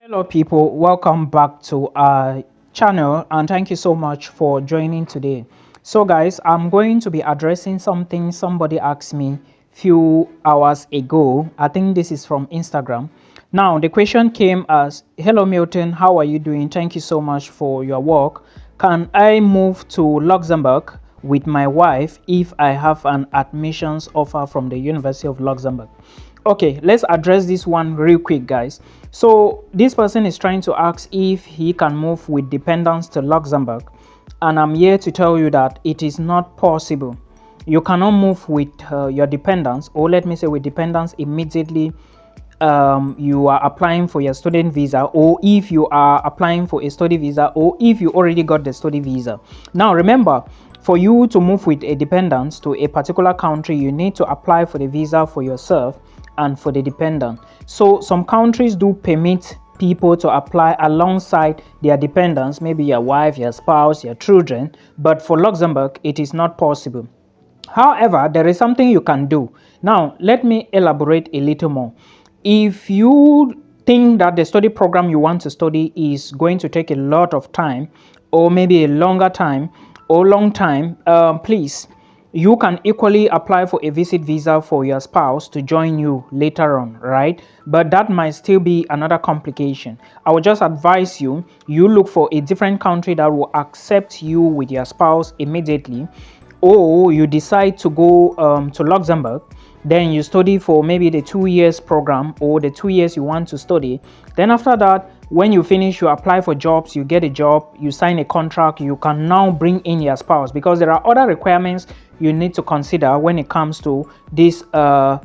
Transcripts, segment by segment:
Hello people, welcome back to our channel and thank you so much for joining today. So guys, I'm going to be addressing something somebody asked me few hours ago. I think this is from Instagram. Now the question came as, hello Milton, how are you doing? Thank you so much for your work. Can I move to Luxembourg with my wife if I have an admissions offer from the University of Luxembourg? Okay, let's address this one real quick, guys. So this person is trying to ask if he can move with dependents to Luxembourg, and I'm here to tell you that it is not possible. You cannot move with your dependents, or let me say with dependents immediately you are applying for your student visa, or if you are applying for a study visa, or if you already got the study visa. Now remember, for you to move with a dependent to a particular country, you need to apply for the visa for yourself and for the dependent. So some countries do permit people to apply alongside their dependents, maybe your wife, your spouse, your children, but for Luxembourg it is not possible. However, there is something you can do. Now let me elaborate a little more. If you think that the study program you want to study is going to take a lot of time, or maybe a longer time or long time, please, you can equally apply for a visit visa for your spouse to join you later on, right? But that might still be another complication. I would just advise you look for a different country that will accept you with your spouse immediately, or you decide to go to Luxembourg, then you study for maybe the 2 years program or the 2 years you want to study. Then after that, when you finish, you apply for jobs, you get a job, you sign a contract, you can now bring in your spouse, because there are other requirements you need to consider when it comes to this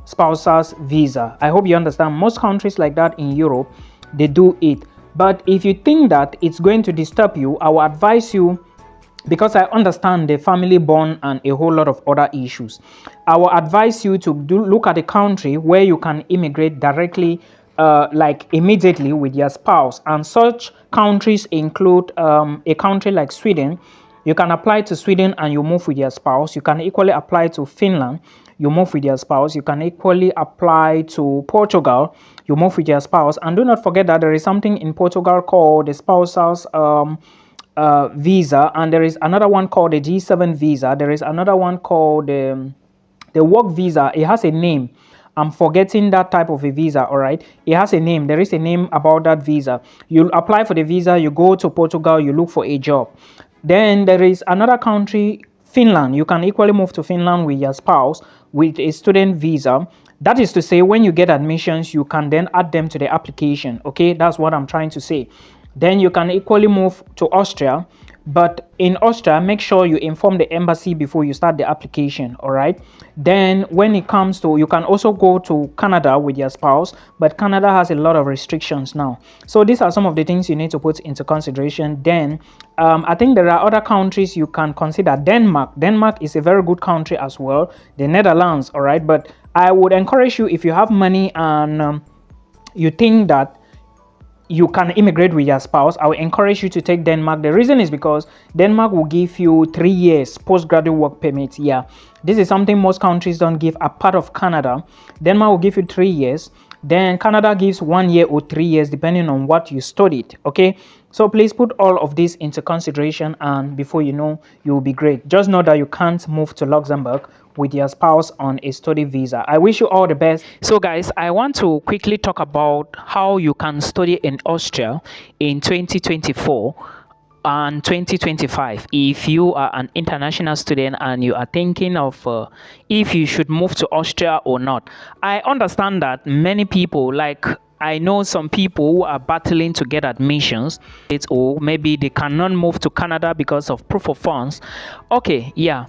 spouse's visa. I hope you understand. Most countries like that in Europe, they do it. But if you think that it's going to disturb you, I will advise you, because I understand the family bond and a whole lot of other issues, I will advise you to look at a country where you can immigrate directly, like immediately with your spouse. And such countries include a country like Sweden. You can apply to Sweden and you move with your spouse. You can equally apply to Finland, you move with your spouse. You can equally apply to Portugal, you move with your spouse. And do not forget that there is something in Portugal called the spouse's visa, and there is another one called the G7 visa. There is another one called the work visa. It has a name. I'm forgetting that type of a visa. All right, it has a name. There is a name about that visa. You apply for the visa, you go to Portugal, you look for a job. Then there is another country, Finland. You can equally move to Finland with your spouse with a student visa. That is to say, when you get admissions, you can then add them to the application. Okay, that's what I'm trying to say. Then you can equally move to Austria, but in Austria, make sure you inform the embassy before you start the application. All right. Then when it comes to, you can also go to Canada with your spouse, but Canada has a lot of restrictions now. So these are some of the things you need to put into consideration. Then I think there are other countries you can consider. Denmark is a very good country as well. The Netherlands. All right. But I would encourage you, if you have money and you think that you can immigrate with your spouse, I will encourage you to take Denmark. The reason is because Denmark will give you 3 years postgraduate work permit. Yeah, this is something most countries don't give. A part of Canada, Denmark will give you 3 years. Then Canada gives 1 year or 3 years depending on what you studied. Okay, so please put all of this into consideration, and before you know, you will be great. Just know that you can't move to Luxembourg with your spouse on a study visa. I wish you all the best. So guys, I want to quickly talk about how you can study in Austria in 2024 and 2025 if you are an international student and you are thinking of if you should move to Austria or not. I understand that many people, like I know some people who are battling to get admissions, or maybe they cannot move to Canada because of proof of funds. Okay, yeah,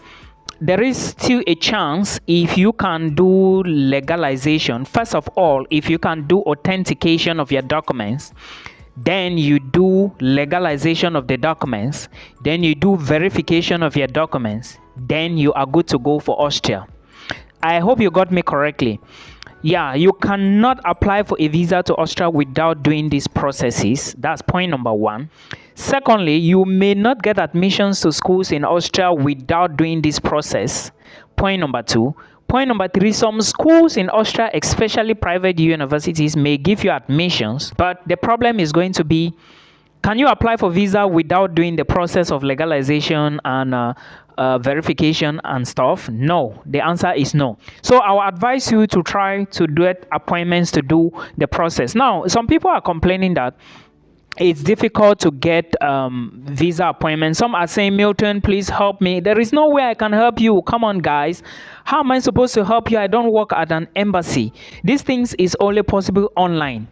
there is still a chance if you can do legalization. First of all, if you can do authentication of your documents, then you do legalization of the documents, then you do verification of your documents, then you are good to go for Austria. I hope you got me correctly. Yeah, you cannot apply for a visa to Austria without doing these processes. That's point number one. Secondly, you may not get admissions to schools in Austria without doing this process. Point number two. Point number 3, some schools in Austria, especially private universities, may give you admissions, but the problem is going to be, can you apply for visa without doing the process of legalization and verification and stuff? No, the answer is no. So I will advise you to try to get appointments to do the process. Now, some people are complaining that it's difficult to get visa appointments. Some are saying, Milton, please help me. There is no way I can help you. Come on, guys. How am I supposed to help you? I don't work at an embassy. These things is only possible online,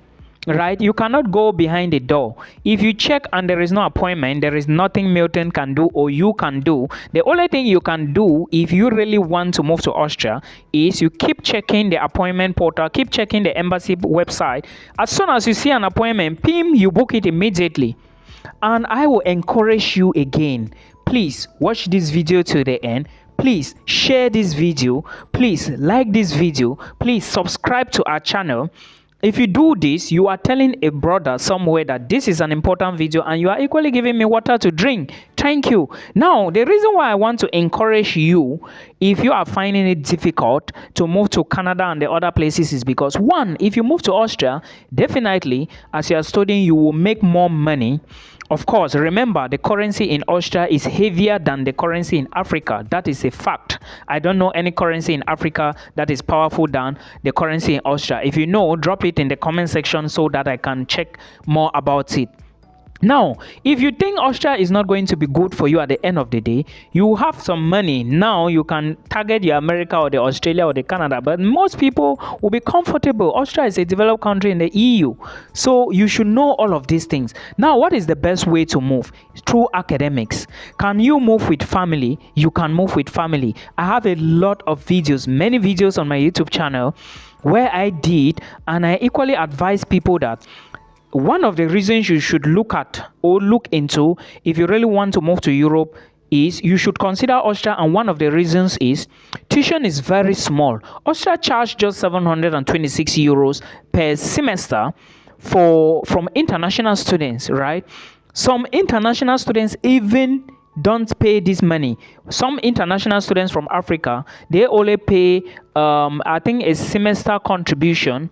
right? You cannot go behind the door. If you check and there is no appointment, there is nothing Milton can do or you can do. The only thing you can do if you really want to move to Austria is you keep checking the appointment portal, keep checking the embassy website. As soon as you see an appointment, pim, you book it immediately. And I will encourage you again, please watch this video to the end. Please share this video. Please like this video. Please subscribe to our channel. If you do this, you are telling a brother somewhere that this is an important video and you are equally giving me water to drink. Thank you. Now, the reason why I want to encourage you, if you are finding it difficult to move to Canada and the other places, is because, one, if you move to Austria, definitely, as you are studying, you will make more money. Of course, remember, the currency in Austria is heavier than the currency in Africa. That is a fact. I don't know any currency in Africa that is powerful than the currency in Austria. If you know, drop it in the comment section so that I can check more about it. Now, if you think Austria is not going to be good for you at the end of the day, you have some money. Now you can target your America or the Australia or the Canada, but most people will be comfortable. Austria is a developed country in the EU. So you should know all of these things. Now, what is the best way to move? Through academics. Can you move with family? You can move with family. I have a lot of videos, many videos on my YouTube channel where I did, and I equally advise people that one of the reasons you should look at or look into if you really want to move to Europe is you should consider Austria, and one of the reasons is tuition is very small. Austria charge just 726 euros per semester from international students, right? Some international students even don't pay this money. Some international students from Africa, they only pay I think a semester contribution.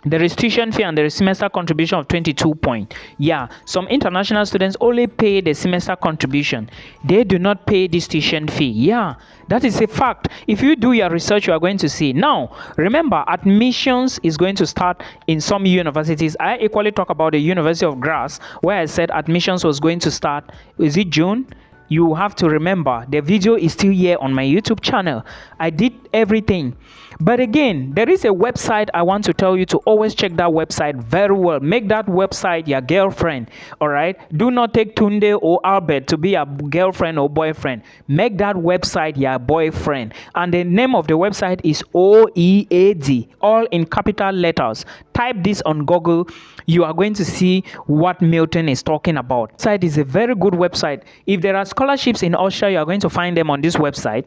There is tuition fee and there is semester contribution of 22 points. Yeah, some international students only pay the semester contribution. They do not pay this tuition fee. Yeah, that is a fact. If you do your research, you are going to see. Now, remember, admissions is going to start in some universities. I equally talk about the University of Graz, where I said admissions was going to start. Is it June? You have to remember, the video is still here on my YouTube channel. I did everything. But again, there is a website I want to tell you to always check that website very well. Make that website your girlfriend, all right? Do not take Tunde or Albert to be your girlfriend or boyfriend. Make that website your boyfriend. And the name of the website is OEAD, all in capital letters. Type this on Google. You are going to see what Milton is talking about. The website is a very good website. If there are scholarships in Austria, you are going to find them on this website.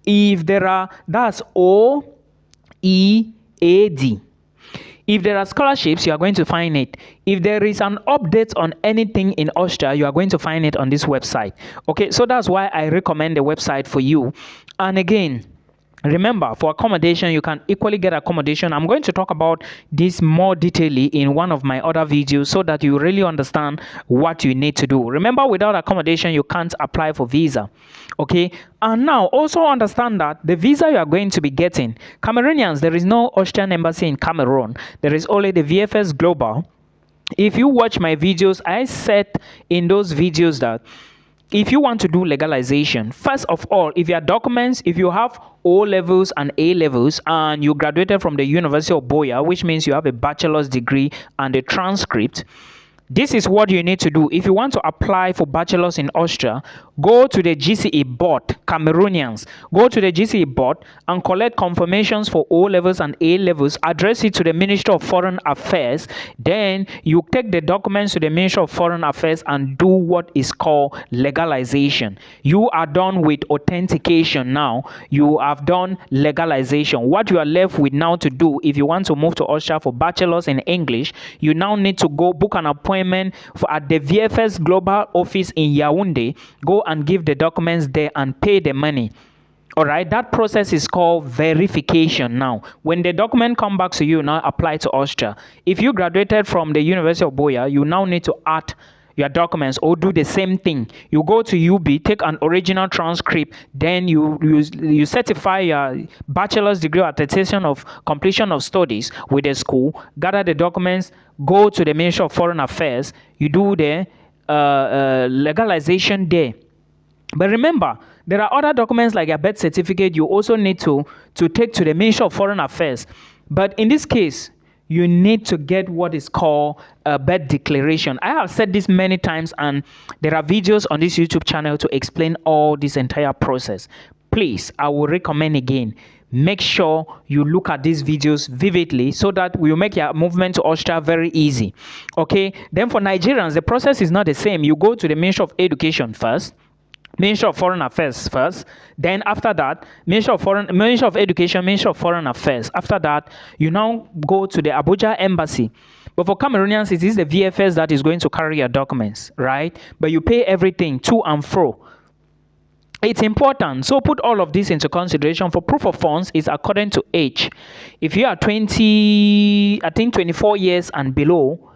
If there are, that's OEAD. If there are scholarships, you are going to find it. If there is an update on anything in Austria, you are going to find it on this website. Okay, so that's why I recommend the website for you. And again, remember, for accommodation, you can equally get accommodation. I'm going to talk about this more detailedly in one of my other videos so that you really understand what you need to do. Remember, without accommodation, you can't apply for visa. Okay, and now also understand that the visa you are going to be getting, Cameroonians, there is no Austrian embassy in Cameroon. There is only the VFS Global. If you watch my videos, I said in those videos that if you want to do legalization, first of all, if your documents, if you have O levels and A levels and you graduated from the University of Boya, which means you have a bachelor's degree and a transcript, this is what you need to do. If you want to apply for bachelor's in Austria, go to the GCE board, Cameroonians. Go to the GCE board and collect confirmations for O levels and A levels. Address it to the Ministry of Foreign Affairs. Then you take the documents to the Ministry of Foreign Affairs and do what is called legalization. You are done with authentication now. You have done legalization. What you are left with now to do, if you want to move to Austria for bachelor's in English, you now need to go book an appointment at the VFS Global office in Yaoundé. Go and give the documents there and pay the money. All right, that process is called verification. Now, when the document come back to you, now apply to Austria. If you graduated from the University of Boya, you now need to add your documents or do the same thing. You go to UB, take an original transcript, then you certify your bachelor's degree or attestation of completion of studies with the school, gather the documents, go to the Ministry of Foreign Affairs, you do the legalization there. But remember, there are other documents like a birth certificate you also need to take to the Ministry of Foreign Affairs. But in this case, you need to get what is called a birth declaration. I have said this many times, and there are videos on this YouTube channel to explain all this entire process. Please, I will recommend again, make sure you look at these videos vividly so that we will make your movement to Austria very easy. Okay, then for Nigerians, the process is not the same. You go to the Ministry of Education first, Ministry of Foreign Affairs first, then after that, Ministry of Education, Ministry of Foreign Affairs. After that, you now go to the Abuja Embassy. But for Cameroonians, it is the VFS that is going to carry your documents, right? But you pay everything to and fro. It's important. So put all of this into consideration. For proof of funds, is according to age. If you are 24 years and below,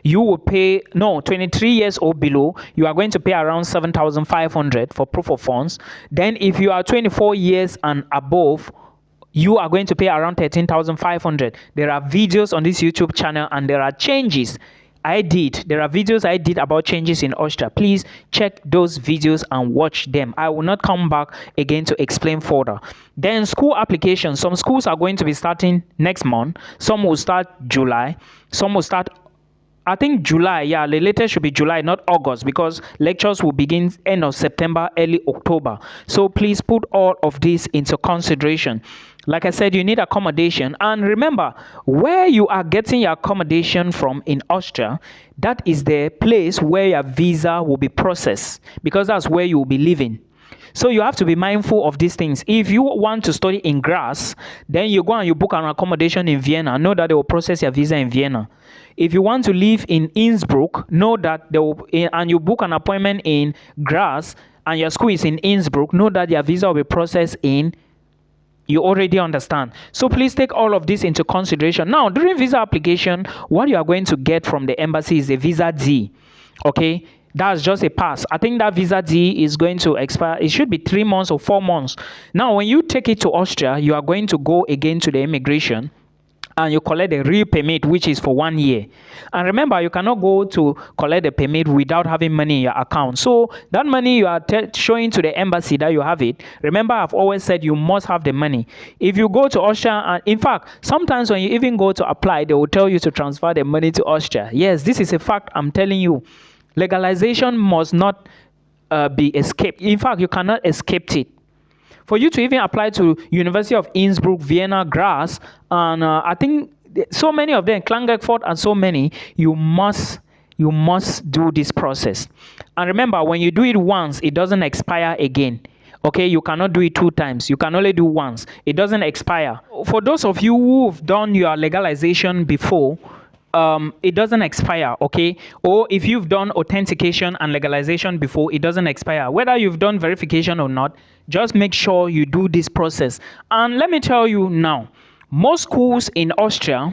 you will pay 23 years or below, you are going to pay around 7,500 for proof of funds. Then if you are 24 years and above, you are going to pay around 13,500. There are videos on this YouTube channel, and there are changes there are videos I did about changes in Austria. Please check those videos and watch them. I will not come back again to explain further. Then school applications. Some schools are going to be starting next month. Some will start July. Some will start, I think, July. Yeah, the latest should be July, not August, because lectures will begin end of September, early October. So please put all of this into consideration. Like I said, you need accommodation. And remember, where you are getting your accommodation from in Austria, that is the place where your visa will be processed, because that's where you will be living. So you have to be mindful of these things. If you want to study in Graz, then you go and you book an accommodation in Vienna. Know that they will process your visa in Vienna. If you want to live in Innsbruck, know that they will, and you book an appointment in Graz, and your school is in Innsbruck, know that your visa will be processed in. You already understand. So please take all of this into consideration. Now, during visa application, what you are going to get from the embassy is a visa D. Okay, that's just a pass. I think that visa D is going to expire. It should be 3 months or 4 months. Now, when you take it to Austria, you are going to go again to the immigration, and you collect a real permit, which is for 1 year. And remember, you cannot go to collect the permit without having money in your account. So that money you are showing to the embassy that you have it. Remember, I've always said you must have the money. If you go to Austria, and in fact, sometimes when you even go to apply, they will tell you to transfer the money to Austria. Yes, this is a fact. I'm telling you, legalization must not be escaped. In fact, you cannot escape it. For you to even apply to University of Innsbruck, Vienna, Graz, and I think so many of them, Klagenfurt and so many, you must do this process. And remember, when you do it once, it doesn't expire again. Okay, you cannot do it 2 times. You can only do once. It doesn't expire. For those of you who've done your legalization before, it doesn't expire, okay? Or if you've done authentication and legalization before, it doesn't expire. Whether you've done verification or not, just make sure you do this process. And let me tell you now, most schools in Austria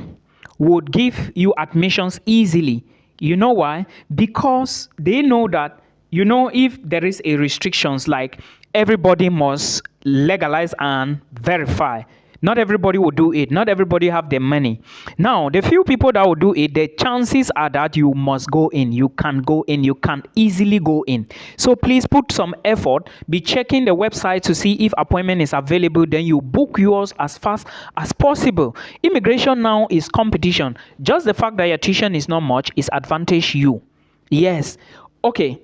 would give you admissions easily. You know why? Because they know that, if there is a restrictions like everybody must legalize and verify, not everybody will do it. Not everybody have the money. Now, the few people that will do it, the chances are that you must go in. You can go in. You can easily go in. So please put some effort. Be checking the website to see if appointment is available. Then you book yours as fast as possible. Immigration now is competition. Just the fact that your tuition is not much is advantage you. Yes. Okay.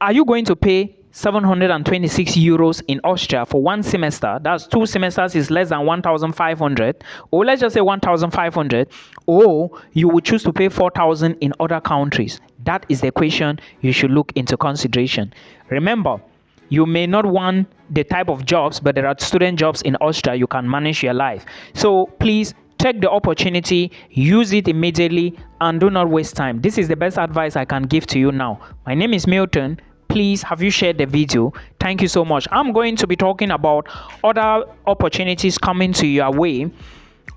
Are you going to pay 726 euros in Austria for 1 semester? That's 2 semesters is less than 1,500, or let's just say 1,500, or you would choose to pay 4,000 in other countries. That is the question you should look into consideration. Remember, you may not want the type of jobs, but there are student jobs in Austria. You can manage your life. So please take the opportunity, use it immediately, and do not waste time. This is the best advice I can give to you now. My name is Milton. please have you shared the video? Thank you so much. I'm going to be talking about other opportunities coming to your way,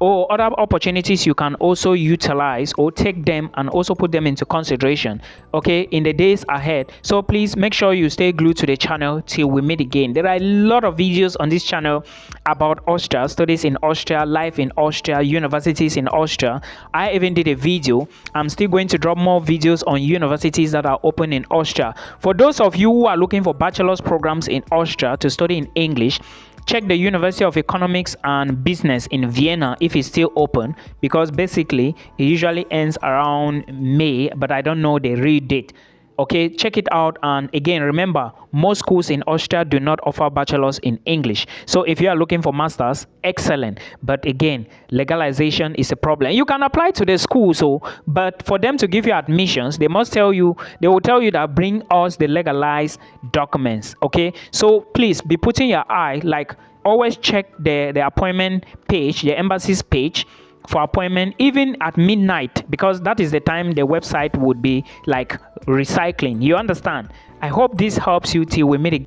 or other opportunities you can also utilize or take them and also put them into consideration, okay, in the days ahead. So please make sure you stay glued to the channel till we meet again. There are a lot of videos on this channel about Austria, studies in Austria, life in Austria, universities in Austria. I even did a video. I'm still going to drop more videos on universities that are open in Austria. For those of you who are looking for bachelor's programs in Austria to study in English, check the University of Economics and Business in Vienna if it's still open, because basically it usually ends around May, but I don't know the real date. Okay, check it out. And again, remember, most schools in Austria do not offer bachelors in English. So if you are looking for masters, excellent. But again, legalization is a problem. You can apply to the school, but for them to give you admissions, they will tell you that bring us the legalized documents. Okay, so please be putting your eye, like always check the appointment page, the embassy's page, for appointment even at midnight, because that is the time the website would be like recycling. You understand? I hope this helps you till we meet again.